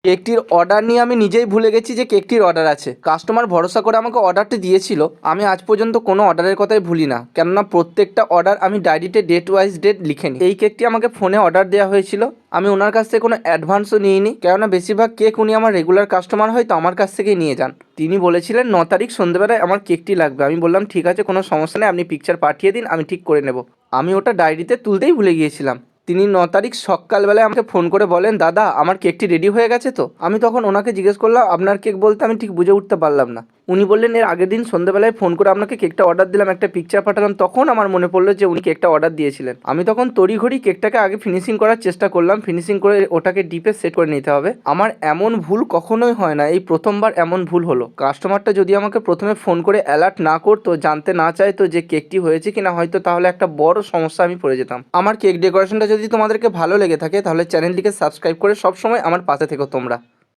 কেকটির order নিয়ে আমি নিজেই ভুলে গেছি যে কেকটির অর্ডার আছে। কাস্টমার ভরসা করে আমাকে অর্ডারটি দিয়েছিল। আমি আজ পর্যন্ত কোনো অর্ডারের কথাই ভুলি না, কেননা প্রত্যেকটা অর্ডার আমি ডায়েরিতে ডেট ওয়াইজ ডেট লিখে নিই। এই কেকটি আমাকে ফোনে অর্ডার দেওয়া হয়েছিল। আমি ওনার কাছ থেকে কোনো অ্যাডভান্সও নিইনি, কেননা বেশিরভাগ কেক উনি আমার রেগুলার কাস্টমার হয়তো আমার কাছ থেকেই নিয়ে যান। তিনি বলেছিলেন 9 তারিখ সন্ধ্যেবেলায় আমার কেকটি লাগবে। আমি বললাম ঠিক আছে, কোনো সমস্যা নেই, আপনি পিকচার পাঠিয়ে দিন, আমি ঠিক করে নেব। আমি ওটা ডায়েরিতে তুলতেই ভুলে গিয়েছিলাম। তিনি 9 তারিখ সকালবেলায় আমাকে ফোন করে বলেন, দাদা আমার কেকটি রেডি হয়ে গেছে তো? আমি তখন ওনাকে জিজ্ঞেস করলাম আপনার কেক বলতে আমি ঠিক বুঝে উঠতে পারলাম না। উনি বললেন এর আগের দিন সন্ধ্যেবেলায় ফোন করে আপনাকে কেকটা অর্ডার দিলাম, একটা পিকচার পাঠালাম, তখন আমার মনে পড়লো যে উনি কেকটা অর্ডার দিয়েছিলেন। আমি তখন তড়িঘড়ি কেকটাকে আগে ফিনিশিং করার চেষ্টা করলাম, ফিনিশিং করে ওটাকে ডিপে সেট করে নিতে হবে। আমার এমন ভুল কখনোই হয় না, এই প্রথমবার এমন ভুল হলো। কাস্টমারটা যদি আমাকে প্রথমে ফোন করে অ্যালার্ট না করতো, জানতে না চাইতো যে কেকটি হয়েছে কিনা, হয়তো তাহলে একটা বড় সমস্যা আমি পড়ে যেতাম। আমার কেক ডেকোরেশনটা যদি তোমাদেরকে ভালো লেগে থাকে তাহলে চ্যানেলটিকে সাবস্ক্রাইব করে সবসময় আমার পাশে থেকো তোমরা।